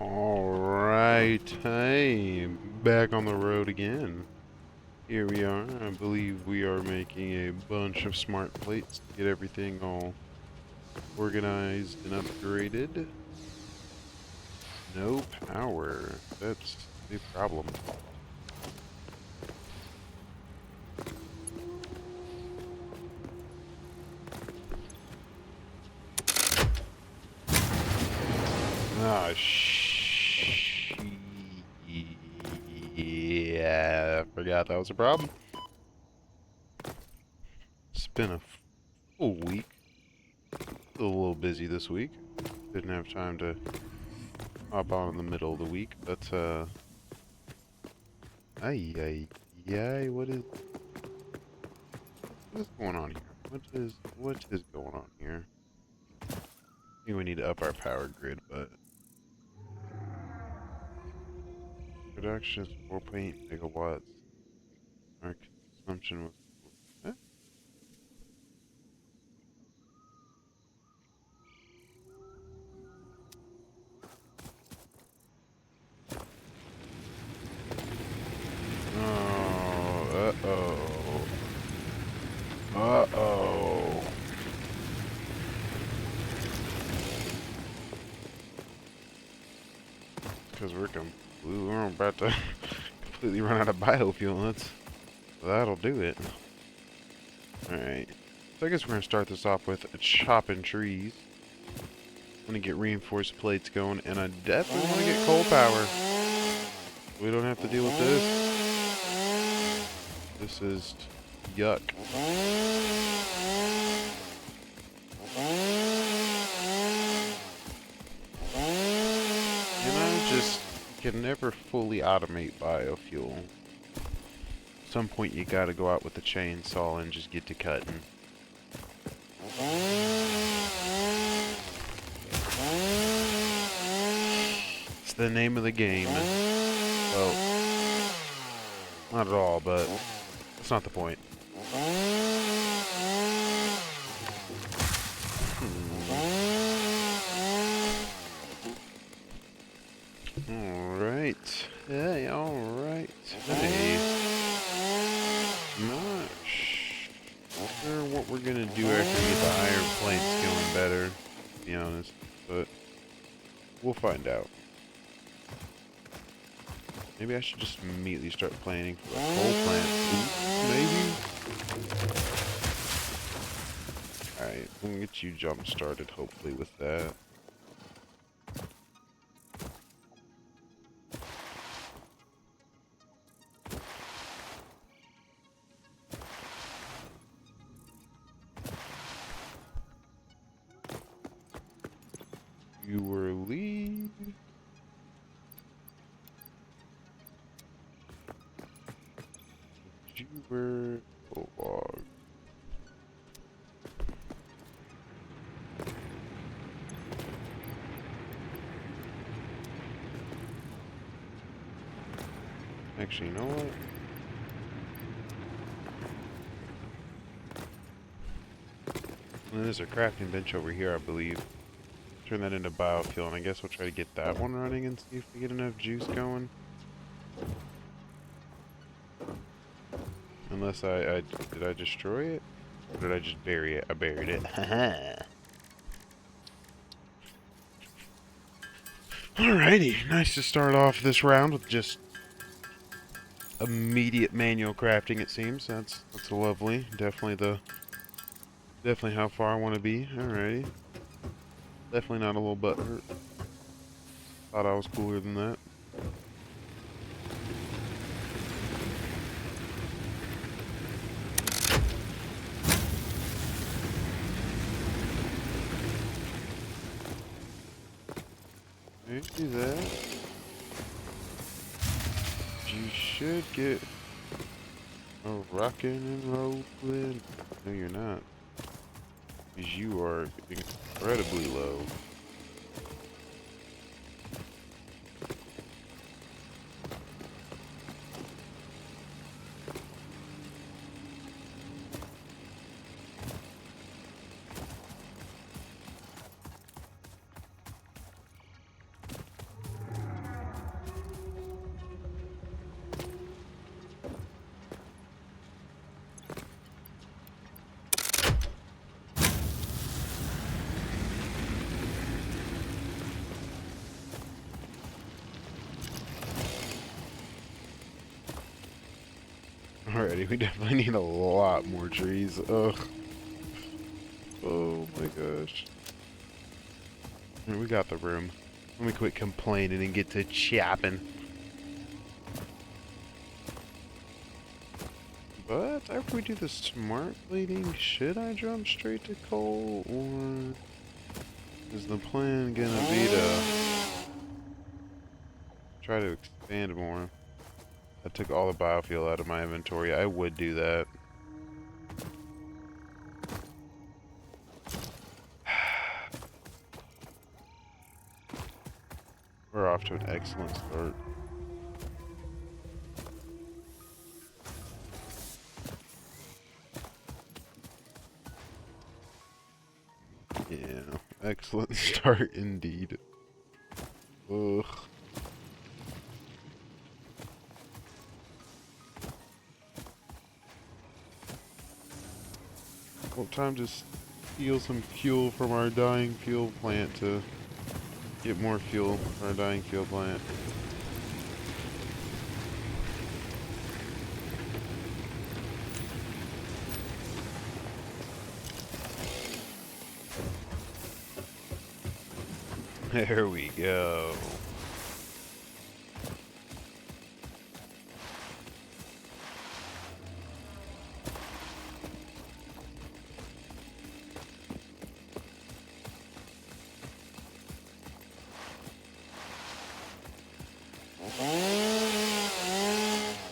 Alright, hey, back on the road again. Here we are. I believe we are making a bunch of smart plates to get everything all organized and upgraded. No power. That's the problem. Ah, yeah, I forgot that was a problem. It's been a full week. Still a little busy this week. Didn't have time to hop on in the middle of the week, but ay ay ay, what is going on here? What is going on here? I think we need to up our power grid, but production is 4.8 megawatts. Our consumption was eh? Oh, uh-oh. Uh-oh. Because we're about to completely run out of biofuel. That'll do it. Alright. So I guess we're going to start this off with chopping trees. I'm going to get reinforced plates going, and I definitely want to get coal power. We don't have to deal with this. This is yuck. And I just can never fully automate biofuel. At some point you gotta go out with the chainsaw and just get to cutting. It's the name of the game. Well, not at all, but that's not the point. Alright. Hey, alright. Hey. Not sure what we're gonna do after we get the iron plates going better, to be honest, but we'll find out. Maybe I should just immediately start planning for a coal plant. Maybe? Alright, we'll get you jump started hopefully with that. You were leave. You were log. Actually, you know what? There's a crafting bench over here, I believe. Turn that into biofuel, and I guess we'll try to get that one running and see if we get enough juice going. Unless did I destroy it? Or did I just bury it? I buried it. Alrighty, nice to start off this round with just immediate manual crafting. It seems that's lovely. Definitely how far I want to be. Alrighty, definitely not a little butthurt. Thought I was cooler than that. Do that. You should get a rockin' and rollin'. No, you're not. Because you are incredibly low. Alrighty, we definitely need a lot more trees. Ugh. Oh my gosh. We got the room. Let me quit complaining and get to chopping. But after we do the smart bleeding, should I jump straight to coal, or is the plan gonna be to try to expand more? I took all the biofuel out of my inventory. I would do that. We're off to an excellent start. Yeah, excellent start indeed. Ugh. Well, time to steal some fuel from our dying fuel plant to get more fuel for our dying fuel plant. There we go.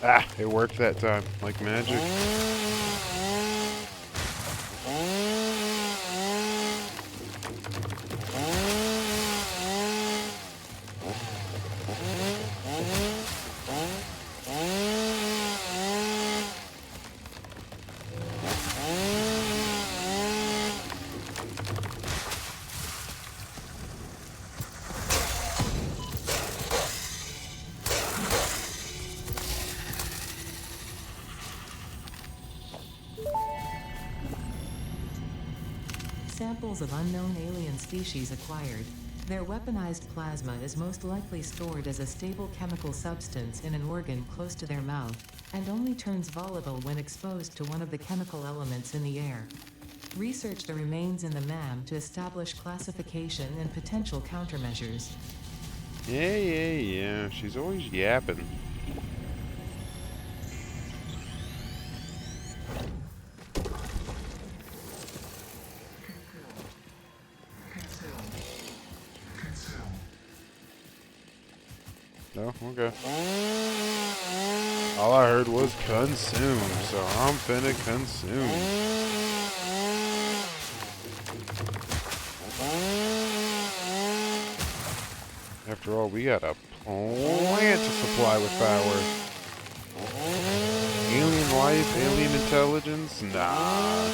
Ah, it worked that time, like magic. Samples of unknown alien species acquired. Their weaponized plasma is most likely stored as a stable chemical substance in an organ close to their mouth, and only turns volatile when exposed to one of the chemical elements in the air. Research the remains in the MAM to establish classification and potential countermeasures. Yeah. She's always yapping. No? Okay. All I heard was consume, so I'm finna consume. After all, we got a plant to supply with power. Alien life, alien intelligence? Nah.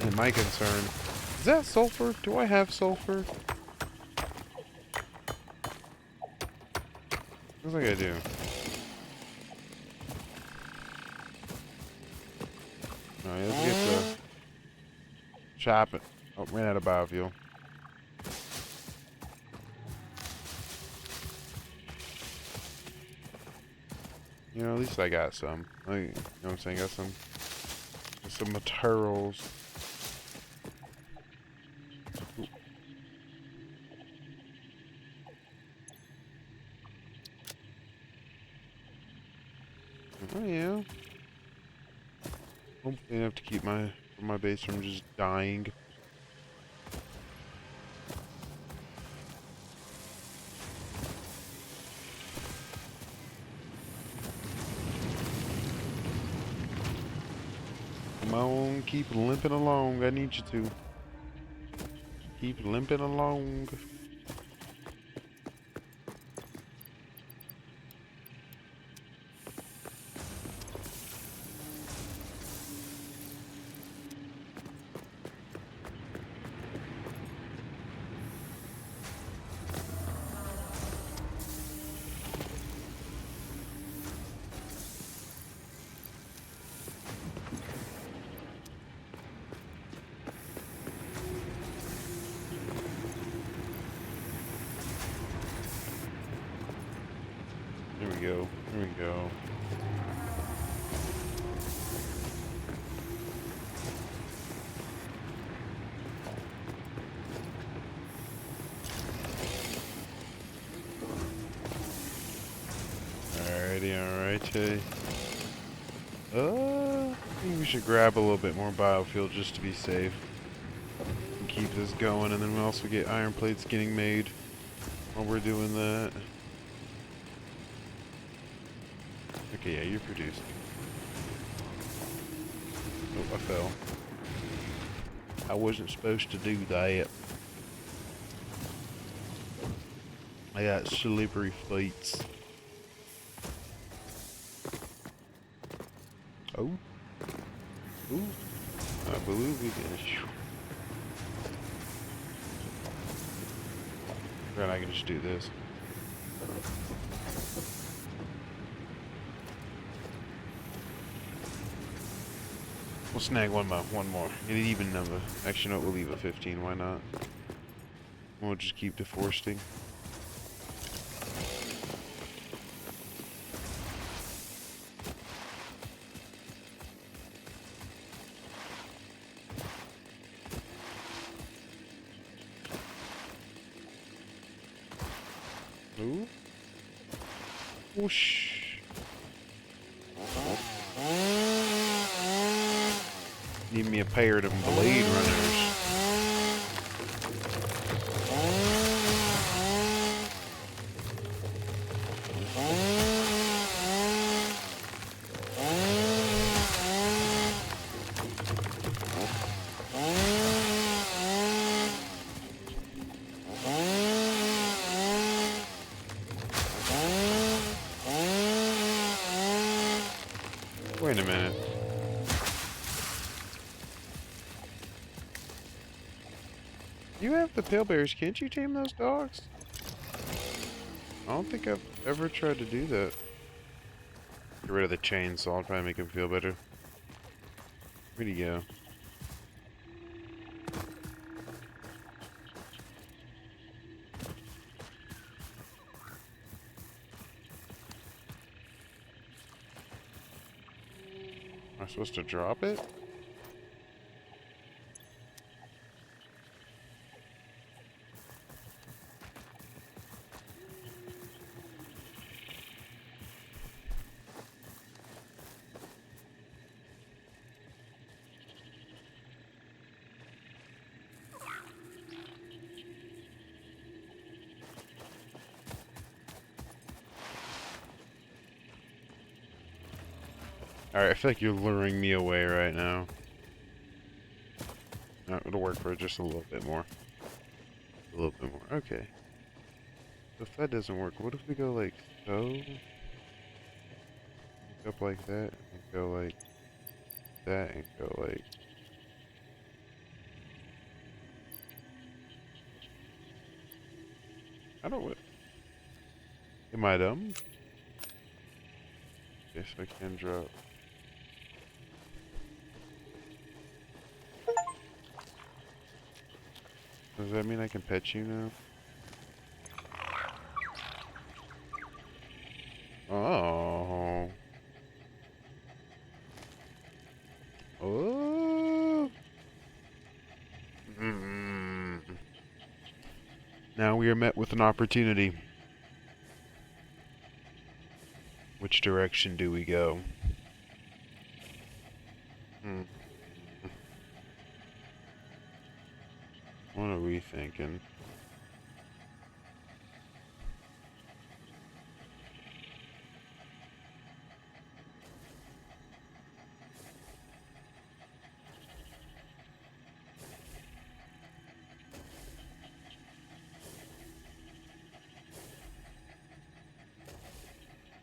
And my concern, is that sulfur? Do I have sulfur? Looks like I do. Alright, let's get to chop it. Oh, ran out of biofuel. You know, at least I got some. Like, you know what I'm saying? Got some materials. Ooh. Oh yeah. Hopefully enough to keep my base from just dying. Come on, keep limping along. I need you to. Keep limping along. There we go. There we go. vitae. I think we should grab a little bit more biofuel just to be safe. And keep this going, and then we also get iron plates getting made while we're doing that. Okay, yeah, you're producing. Oh, I fell. I wasn't supposed to do that. I got slippery feet. Oh. Ooh. I believe we can. Right, I can just do this. We'll snag one more. Get an even number. Actually, no, we'll leave it 15. Why not? We'll just keep deforesting. Ooh. Whoosh. Need me a pair of them blade runners. Wait a minute. You have the pale bears. Can't you tame those dogs? I don't think I've ever tried to do that. Get rid of the chainsaw. I'll probably make him feel better. Where'd he go? Am I supposed to drop it? Alright, I feel like you're luring me away right now. No, it'll work for just a little bit more. A little bit more. Okay. So if that doesn't work, what if we go like so? Look up like that, and go like that, and go like... I don't know. Am I dumb? Yes, I can drop. Does that mean I can pet you now? Oh. Oh. Now we are met with an opportunity. Which direction do we go? What are we thinking?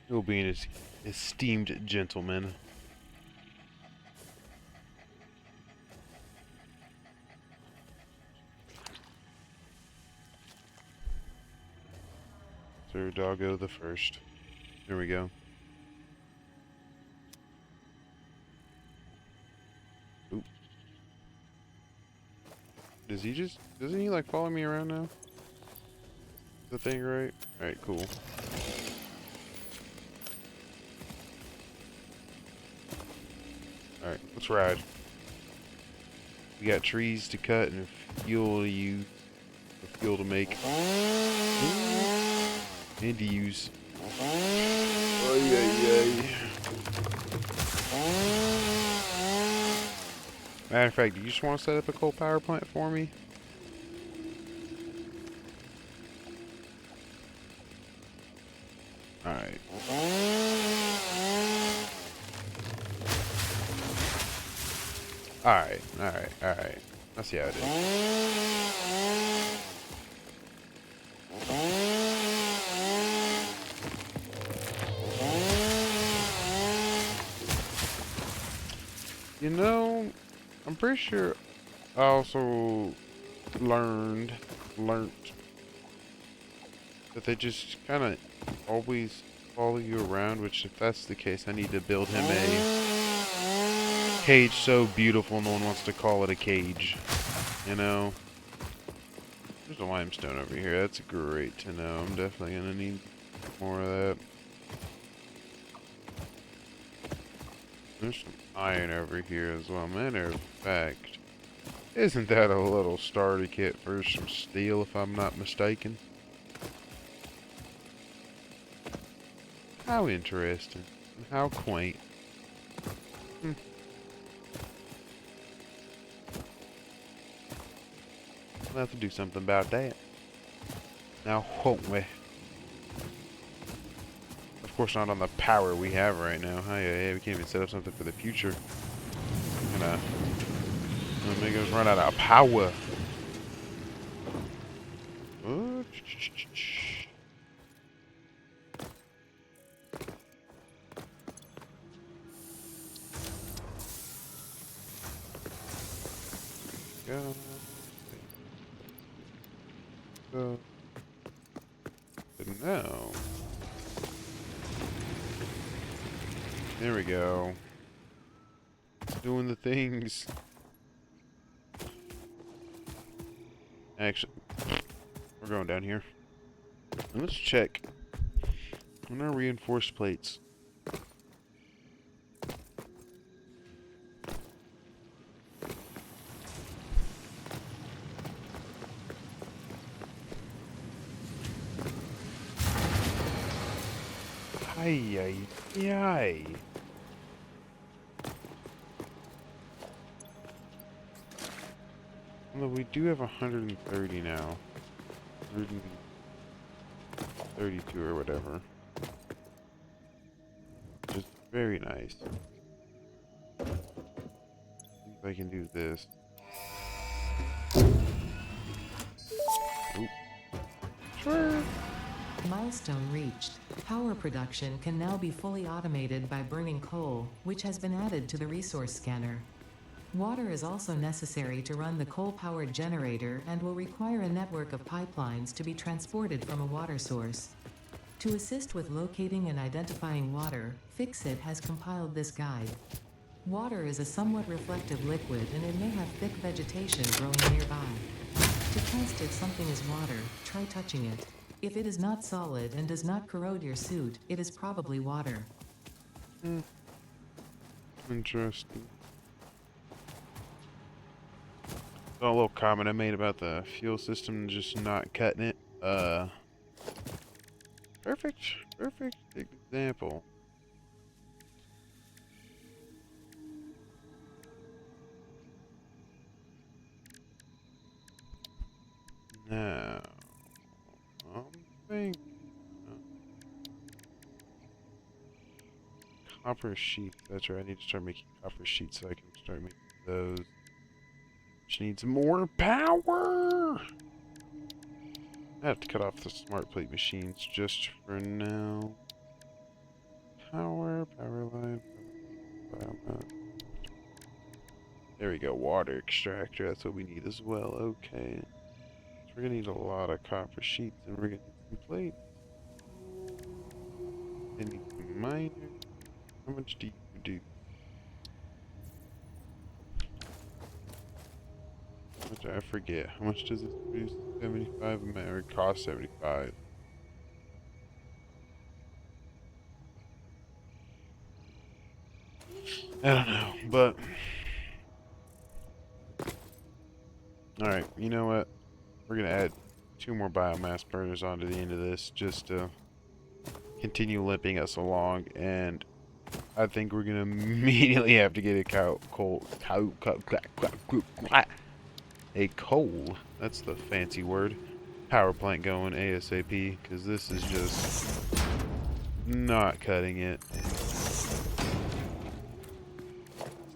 You'll be an esteemed gentleman. Sir Doggo the First. There we go. Oop. Doesn't he like follow me around now? The thing right? Alright, cool. Alright, let's ride. We got trees to cut and fuel to use. Fuel to make. And to use. Ay, ay, ay. Matter of fact, do you just want to set up a coal power plant for me? Alright. Alright, alright, alright. I see how it is. You know, I'm pretty sure I also learned that they just kind of always follow you around, which if that's the case, I need to build him a cage so beautiful no one wants to call it a cage, you know? There's a limestone over here, that's great to know. I'm definitely gonna need more of that. There's some iron over here as well. Matter of fact, isn't that a little starter kit for some steel if I'm not mistaken? How interesting. And how quaint. We'll have to do something about that. Now, won't we? Of course not on the power we have right now. Hey, we can't even set up something for the future. Gonna make us run out of power. Go. Go. No. There we go. Doing the things. Actually, we're going down here. And let's check on our reinforced plates. Ay, ay, ay. Although we do have 130 now. 132 or whatever. Which is very nice. If I can do this. Oop. Sure. Milestone reached. Power production can now be fully automated by burning coal, which has been added to the resource scanner. Water is also necessary to run the coal-powered generator and will require a network of pipelines to be transported from a water source. To assist with locating and identifying water, Fixit has compiled this guide. Water is a somewhat reflective liquid and it may have thick vegetation growing nearby. To test if something is water, try touching it. If it is not solid and does not corrode your suit, it is probably water. Interesting. A little comment I made about the fuel system just not cutting it. Perfect example. Now, I'm thinking copper sheets. That's right. I need to start making copper sheets so I can start making those. Which needs more power. I have to cut off the smart plate machines just for now. Power line. There we go. Water extractor. That's what we need as well. Okay. So we're gonna need a lot of copper sheets, and we're gonna need some plates. I need some miners. How much do you do? I forget. How much does this produce? 75 a minute, or it costs 75. I don't know, but alright, you know what? We're gonna add 2 more biomass burners onto the end of this just to continue limping us along, and I think we're gonna immediately have to get a coal. That's the fancy word. Power plant going ASAP, because this is just not cutting it. It's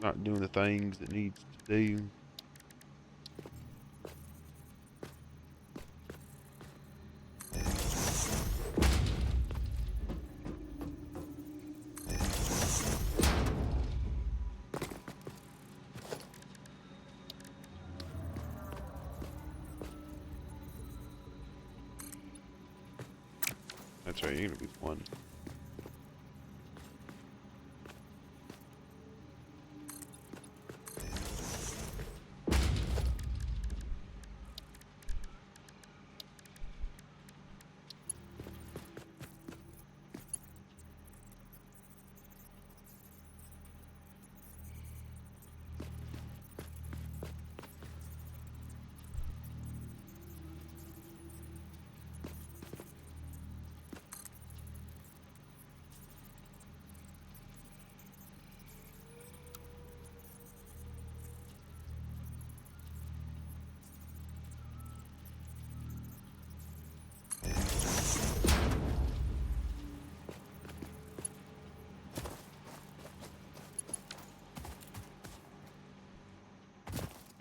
not doing the things it needs to do. That's right, you're gonna be one.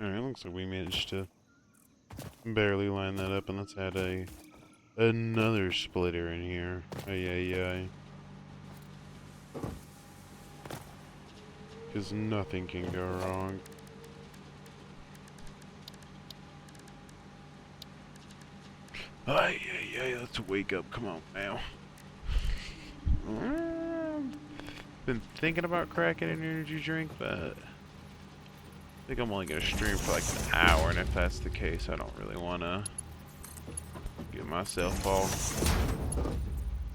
Alright, looks like we managed to barely line that up, and let's add another splitter in here. Ay. Because nothing can go wrong. Ay, let's wake up. Come on now. Been thinking about cracking an energy drink, but I think I'm only gonna stream for like an hour, and if that's the case, I don't really wanna get myself all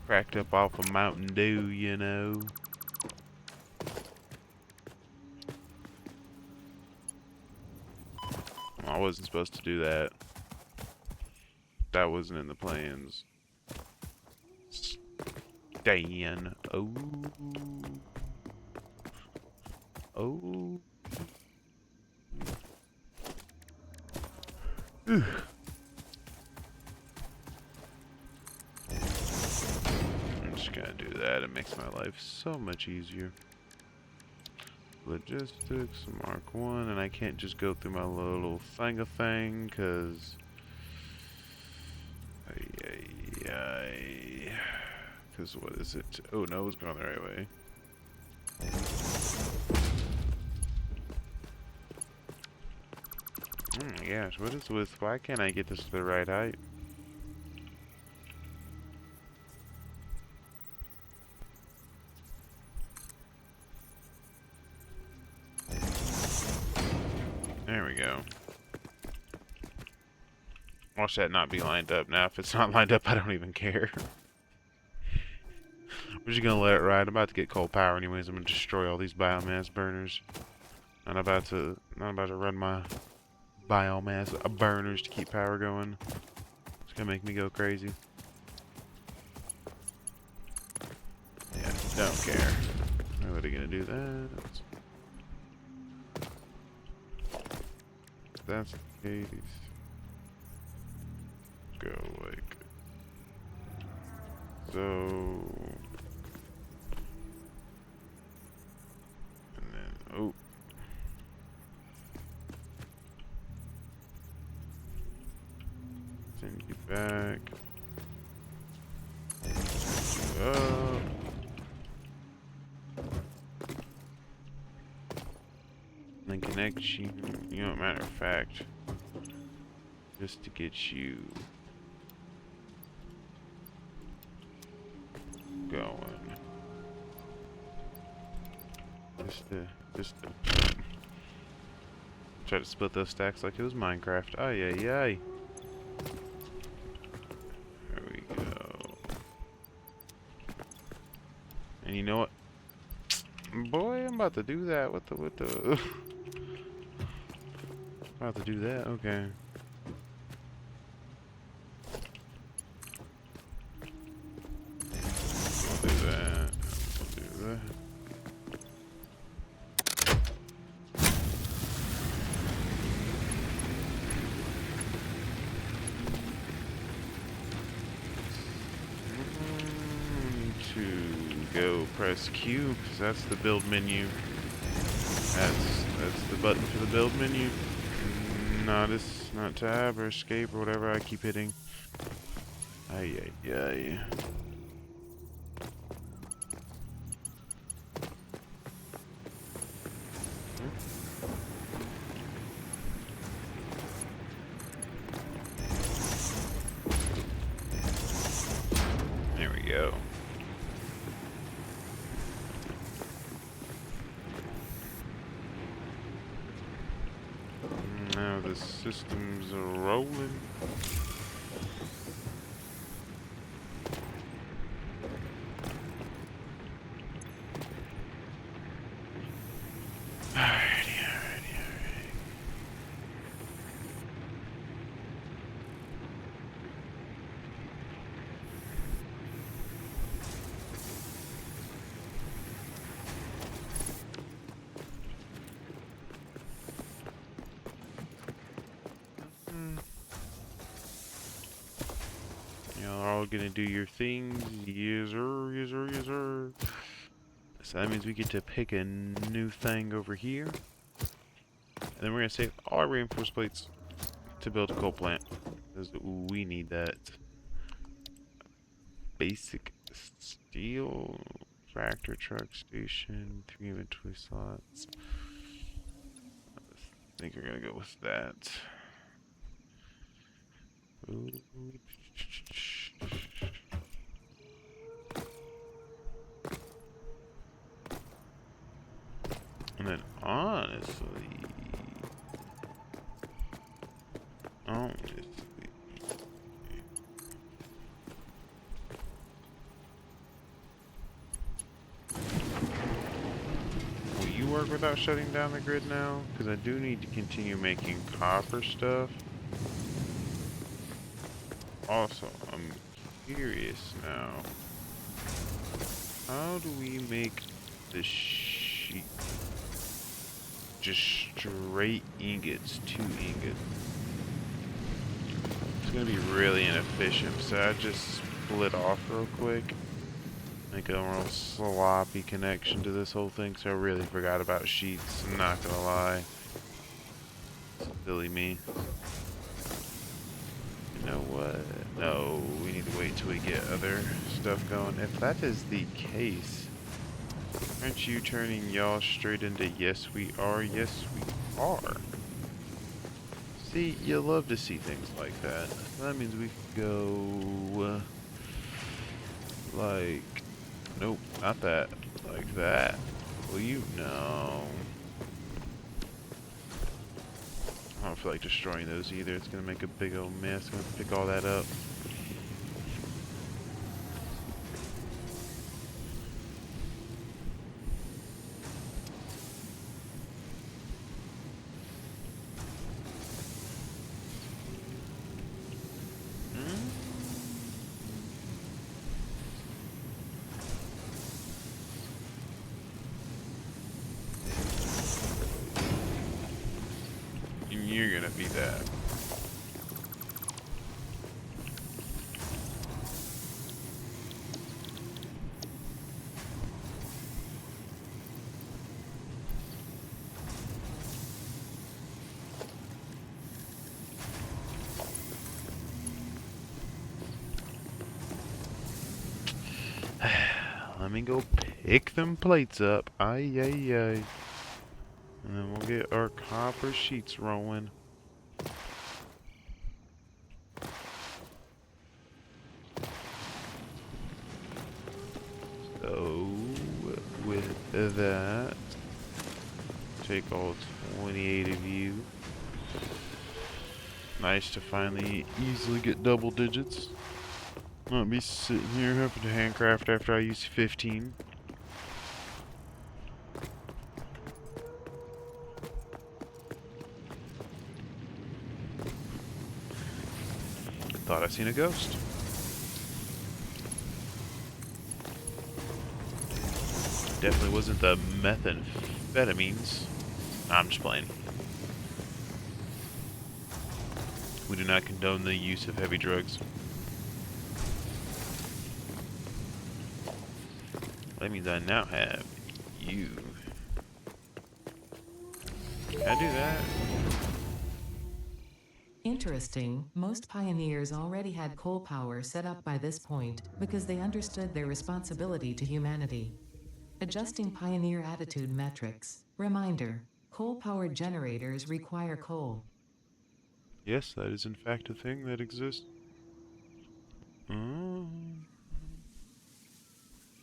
cracked up off of Mountain Dew, you know. I wasn't supposed to do that. That wasn't in the plans. Dan. Oh. I'm just gonna do that. It makes my life so much easier. Logistics, Mark 1, and I can't just go through my little thing, cause cause what is it? Oh no, it's going the right way. Oh my gosh, what is with, why can't I get this to the right height? There we go. Watch that not be lined up. Now, if it's not lined up, I don't even care. We're just gonna let it ride. I'm about to get coal power anyways. I'm gonna destroy all these biomass burners. Not about to run my biomass burners to keep power going. It's gonna make me go crazy. Yeah, don't care. I'm really gonna do that. That's the case. Go like so, and then send you back, send you up, then connect you. You know, matter of fact, just to get you going. Just to try to split those stacks like it was Minecraft. Ay. There we go. And you know what? Boy, I'm about to do that. What the about to do that, okay. go press Q, because that's the build menu. That's the button for the build menu. Not tab or escape or whatever I keep hitting. Ay, ay, ay. There we go. Now the system's rolling. Alrighty. Y'all are all gonna do your things. Yes, sir, yes, sir, yes, sir. So that means we get to pick a new thing over here. And then we're gonna save all our reinforced plates to build a coal plant. Because we need that. Basic steel. Tractor truck station. 3 inventory slots. I think we're gonna go with that. Ooh. And then honestly, will you work without shutting down the grid now? Because I do need to continue making copper stuff. Also, I'm curious now. How do we make the sheet? Just straight ingots, 2 ingots. It's gonna be really inefficient, so I just split off real quick. Make a real sloppy connection to this whole thing, so I really forgot about sheets, I'm not gonna lie. Silly me. You know what? No, we need to wait till we get other stuff going. If that is the case, aren't you turning y'all straight into yes we are, yes we are? See, you love to see things like that. That means we can go, like, nope, not that, like that. Well, you know. I don't feel like destroying those either. It's gonna make a big old mess. I'm gonna pick all that up. You're gonna be that. Let me go pick them plates up. Ay, ay, ay. And then we'll get our copper sheets rolling. So, with that, take all 28 of you. Nice to finally easily get double digits. Not be sitting here having to handcraft after I use 15. Thought I seen a ghost. Definitely wasn't the methamphetamines. I'm just playing. We do not condone the use of heavy drugs. That means I now have you. Can I do that? Interesting, most pioneers already had coal power set up by this point because they understood their responsibility to humanity. Adjusting pioneer attitude metrics. Reminder, coal-powered generators require coal. Yes, that is in fact a thing that exists.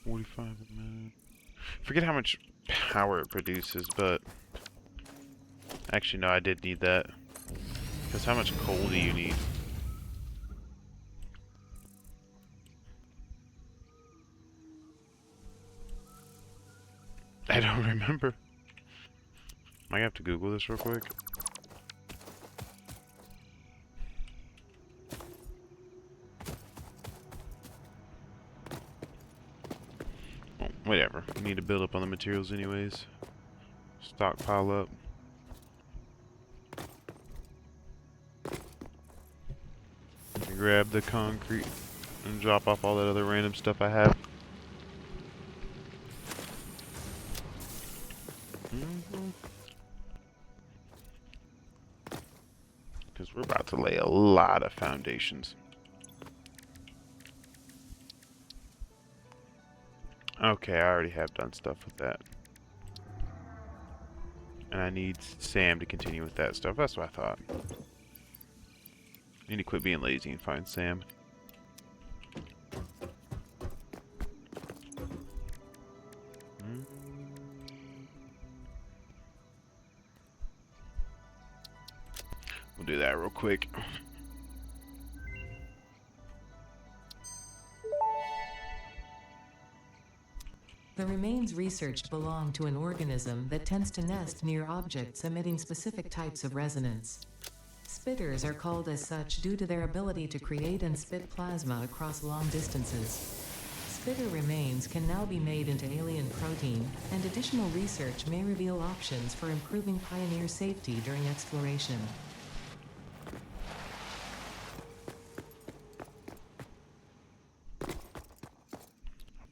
45 a minute. Forget how much power it produces, but actually no, I did need that. Because how much coal do you need? I don't remember. Might have to Google this real quick. Well, whatever. We need to build up on the materials anyways. Stockpile up. Grab the concrete and drop off all that other random stuff I have. Because we're about to lay a lot of foundations. Okay, I already have done stuff with that. And I need Sam to continue with that stuff. That's what I thought. Need to quit being lazy and find Sam. We'll do that real quick. The remains researched belong to an organism that tends to nest near objects emitting specific types of resonance. Spitters are called as such due to their ability to create and spit plasma across long distances. Spitter remains can now be made into alien protein, and additional research may reveal options for improving pioneer safety during exploration.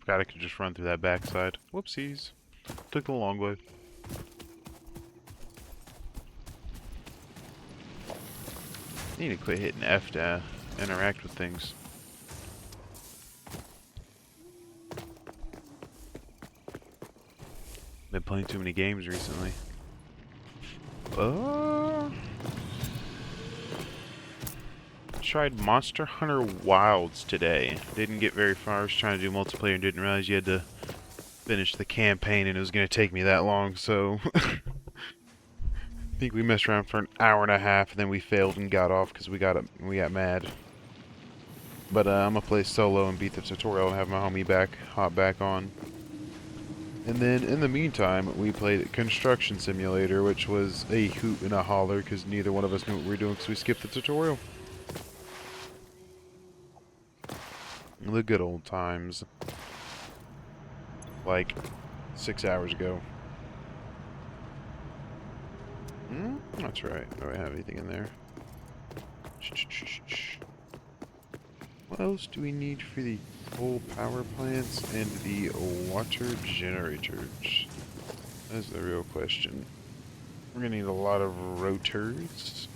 Forgot I could just run through that backside. Whoopsies. Took the long way. Need to quit hitting F to interact with things. Been playing too many games recently. Tried Monster Hunter Wilds today. Didn't get very far. I was trying to do multiplayer and didn't realize you had to finish the campaign and it was going to take me that long, so I think we messed around for an hour and a half and then we failed and got off because we got mad. But I'm going to play solo and beat the tutorial and have my homie hop back on. And then in the meantime, we played Construction Simulator, which was a hoot and a holler because neither one of us knew what we were doing because we skipped the tutorial. The good old times. Like 6 hours ago. That's right. Do I have anything in there? What else do we need for the coal power plants and the water generators? That's the real question. We're gonna need a lot of rotors.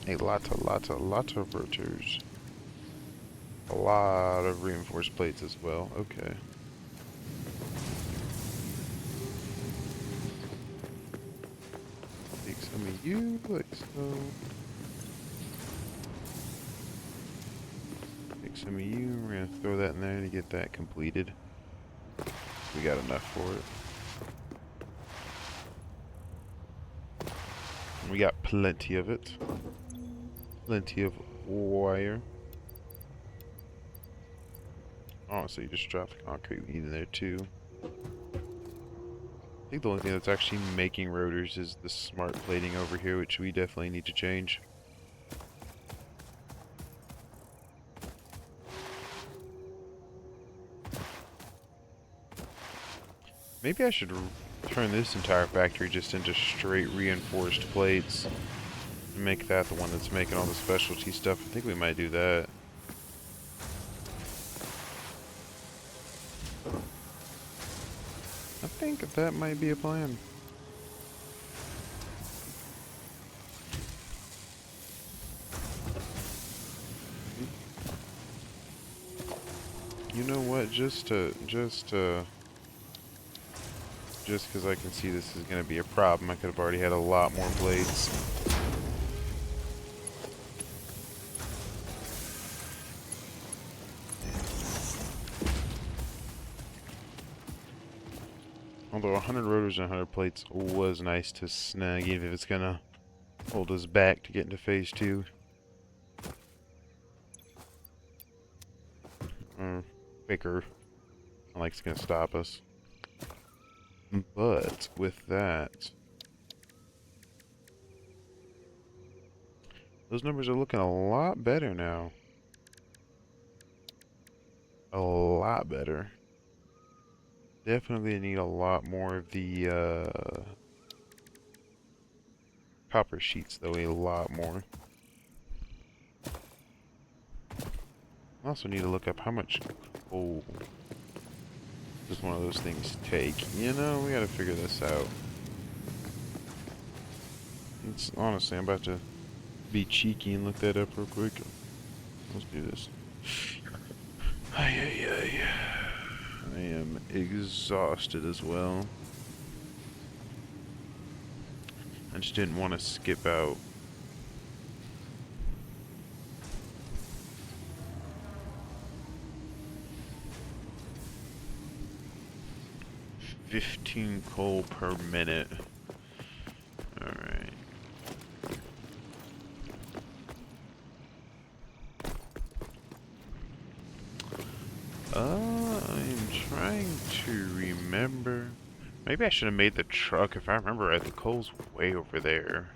A lot of rotors. A lot of reinforced plates as well. Okay. Take some of you, like so. Take some of you. We're gonna throw that in there to get that completed. We got enough for it. We got plenty of it. Plenty of wire. Oh, so you just dropped the concrete we need in there too. I think the only thing that's actually making rotors is the smart plating over here, which we definitely need to change. Maybe I should turn this entire factory just into straight reinforced plates. And make that the one that's making all the specialty stuff. I think we might do that. think that might be a plan. You know what? Just because I can see this is going to be a problem, I could have already had a lot more blades. Although 100 rotors and 100 plates was nice to snag, even if it's going to hold us back to get into phase 2. Or quicker. Not like it's going to stop us. But with that, those numbers are looking a lot better now. A lot better. Definitely need a lot more of the copper sheets, though, a lot more. I also need to look up how much coal does one of those things take. You know, we gotta figure this out. Honestly, I'm about to be cheeky and look that up real quick. Let's do this. I am exhausted as well. I just didn't want to skip out. $15 coal per minute. Alright. I'm trying to remember. Maybe I should have made the truck. If I remember right, the coal's way over there.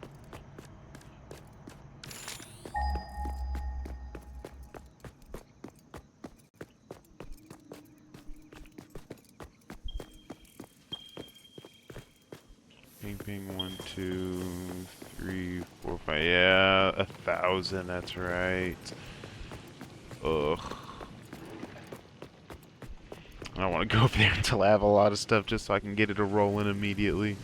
Ping ping, 1, 2, 3, 4, 5. Yeah, 1,000. That's right. Ugh. I don't want to go over there until I have a lot of stuff just so I can get it a rolling immediately.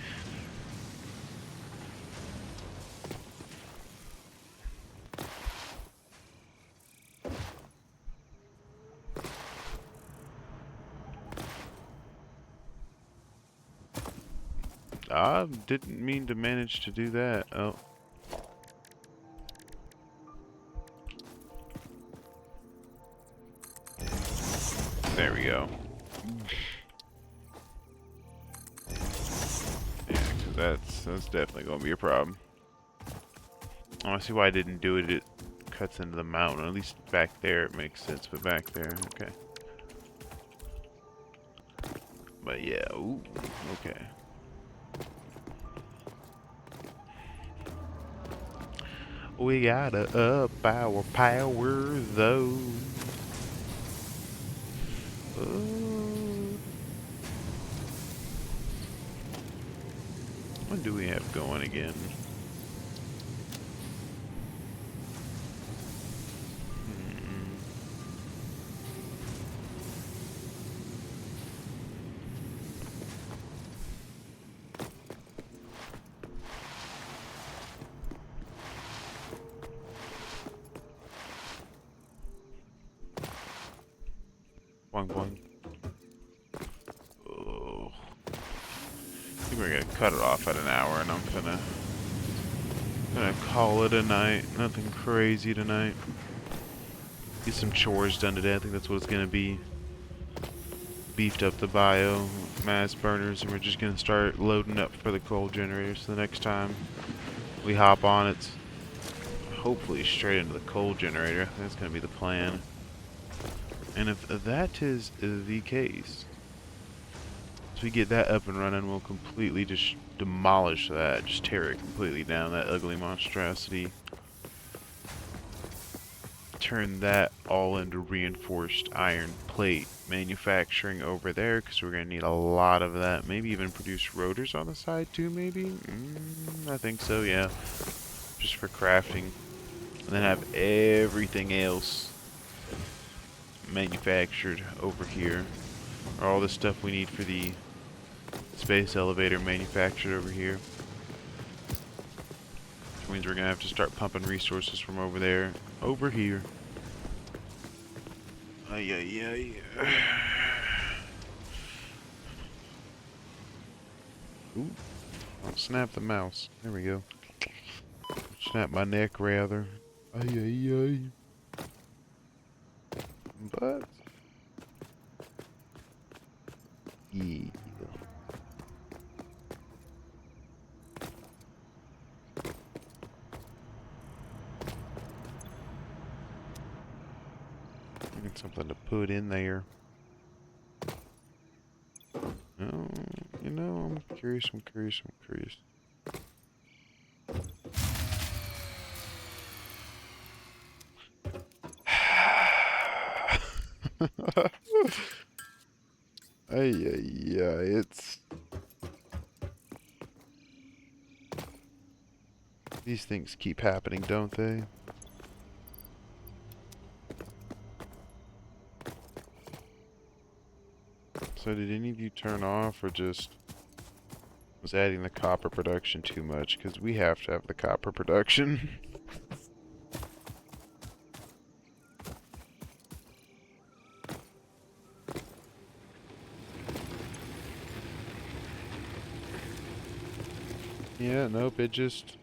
I didn't mean to manage to do that. Oh. There we go. Yeah, because that's definitely going to be a problem. I want to see why I didn't do it. It cuts into the mountain. At least back there it makes sense, but back there, okay. But yeah, ooh, okay. We gotta up our power, though. What do we have going again? Boing boing. Oh. I think we're gonna cut it off at an hour, and I'm gonna call it a night. Nothing crazy tonight. Get some chores done today. I think that's what it's gonna be. Beefed up the bio, mass burners, and we're just gonna start loading up for the coal generators. So the next time we hop on, it's hopefully straight into the coal generator. I think that's gonna be the plan. And if that is the case, as we get that up and running, we'll completely just demolish that, just tear it completely down, that ugly monstrosity. Turn that all into reinforced iron plate manufacturing over there, because we're going to need a lot of that. Maybe even produce rotors on the side too, maybe? I think so, yeah. Just for crafting. And then have everything else manufactured over here, or all the stuff we need for the space elevator manufactured over here. Which means we're gonna have to start pumping resources from over there over here. Ay, ay, ay. Ooh. Don't snap the mouse. There we go. Snap my neck, rather. Ay, ay, ay. But... yeah. Need something to put in there. Oh, you know, I'm curious. Ay, ay, ay, it's... These things keep happening, don't they? So did any of you turn off, or just was adding the copper production too much? Because we have to have the copper production. Yeah, nope, it just...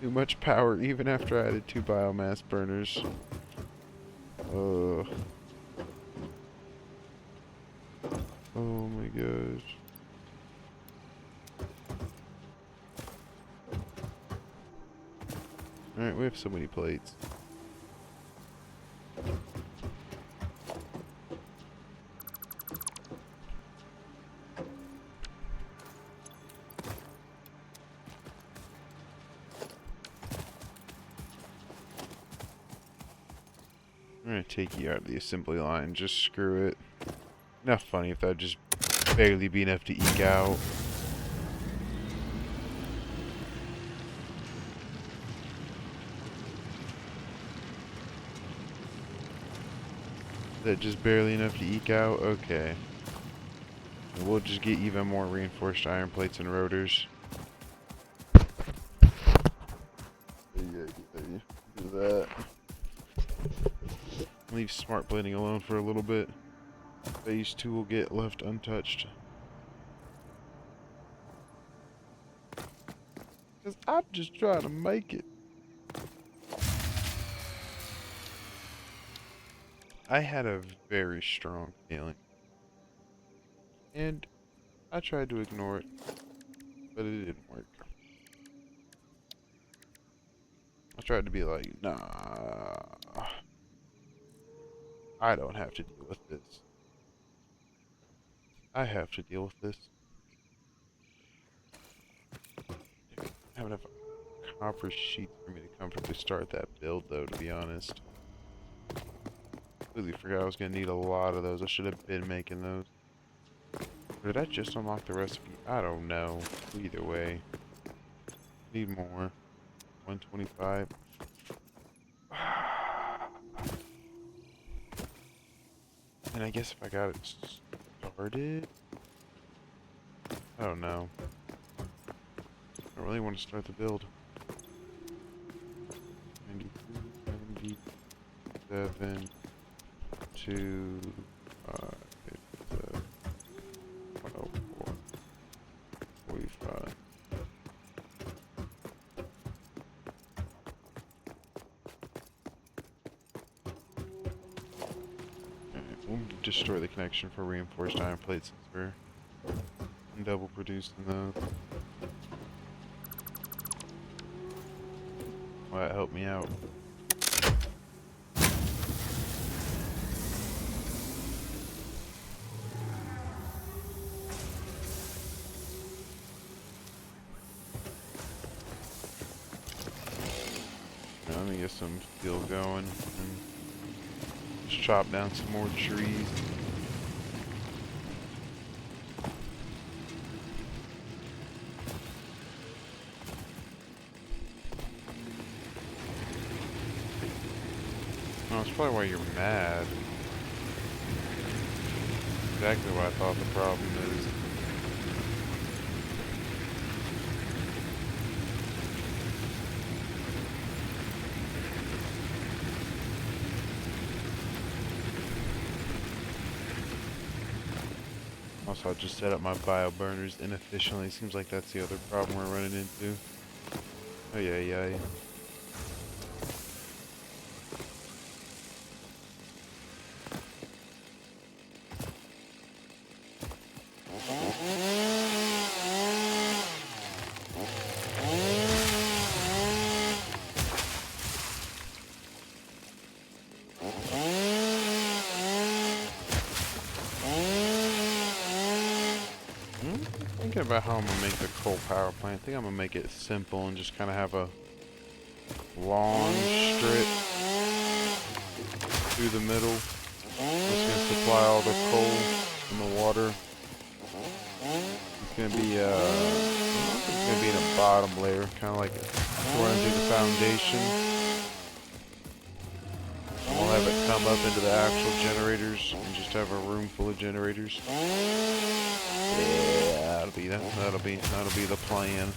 too much power, even after I added 2 biomass burners. Oh my gosh. Alright, we have so many plates. I'm gonna take you out of the assembly line, just screw it. Not funny if that'd just barely be enough to eke out. Is that just barely enough to eke out? Okay. And we'll just get even more reinforced iron plates and rotors. Do that. Leave smart plating alone for a little bit. Phase 2 will get left untouched. Because I'm just trying to make it. I had a very strong feeling. And I tried to ignore it, but it didn't work. I tried to be like, nah, I don't have to deal with this. I have to deal with this. I don't have enough copper sheets for me to comfortably start that build, though, to be honest. Completely forgot I was going to need a lot of those. I should have been making those. Or did I just unlock the recipe? I don't know. Either way. Need more. 125. And I guess if I got it started... I don't know. I don't really want to start the build. 92, 97, 2, 5, 104, 45. We'll destroy the connection for reinforced iron plates since we're double producing those. Well, that helped me out. Now, let me get some steel going and just chop down some more trees. Oh, that's probably why you're mad. exactly what I thought the problem is. Also, I just set up my bio burners inefficiently. Seems like that's the other problem we're running into. Oh yeah, yeah. Thinking about how I'm gonna make the coal power plant. I think I'm gonna make it simple and just kind of have a long strip through the middle. It's gonna supply all the coal and the water. It's gonna be I don't think it's gonna be in a bottom layer, kind of like running through the foundation. And we'll have it come up into the actual generators and just have a room full of generators. Yeah, that'll be the plan.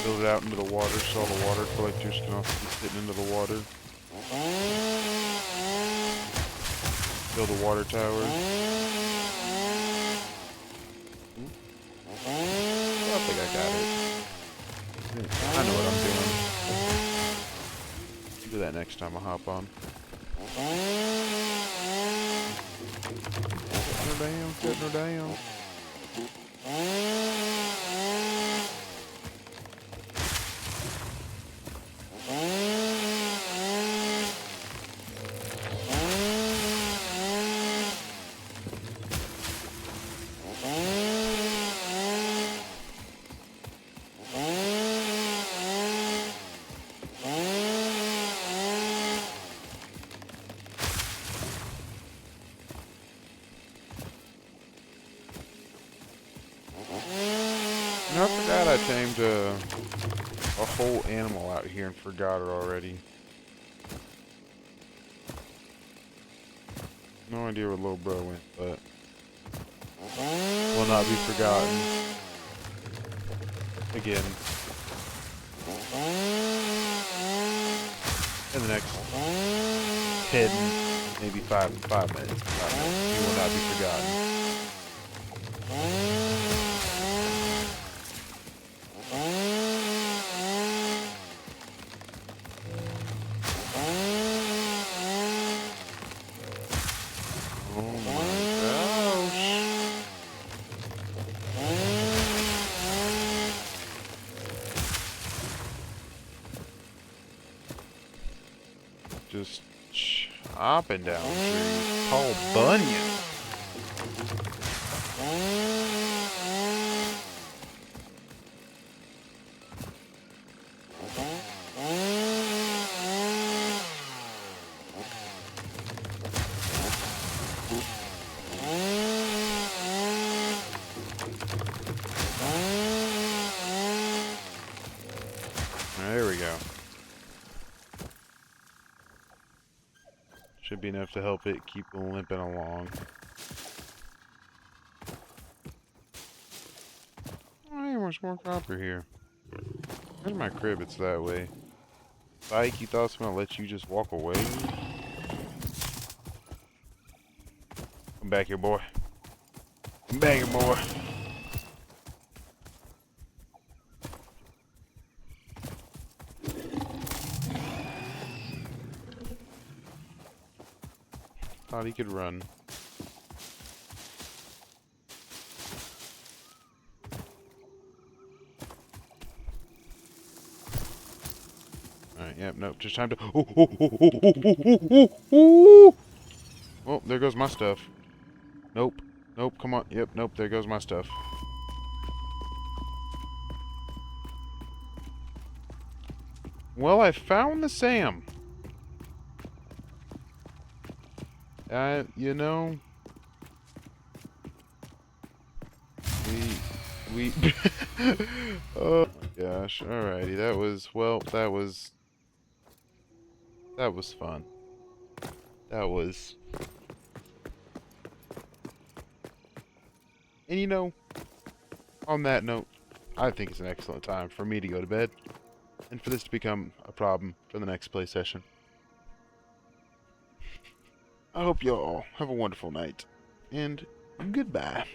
Build it out into the water so all the water collectors can also be sitting into the water. Build the water towers. I think I got it. I know what I'm doing. Do that next time I hop on. Setting her down. I forgot I tamed a whole animal out here and forgot it already. No idea where little bro went, but will not be forgotten. Again. In the next 10, maybe 5 minutes. He will not be forgotten. Just chopping down trees. Paul Bunyan. There we go. Should be enough to help it keep limping along. Oh, hey, there's more copper here. Where's my crib? It's that way. Spike, you thought I was gonna let you just walk away? Come back here, boy. Come back here, boy. Thought he could run. Alright, yep, nope, just time to... Oh, there goes my stuff. Nope, nope, come on. Yep, nope, there goes my stuff. Well, I found the Sam. You know... We... Oh my gosh, alrighty, that was fun. That was And you know, on that note, I think it's an excellent time for me to go to bed, and for this to become a problem for the next play session. I hope you all have a wonderful night, and goodbye.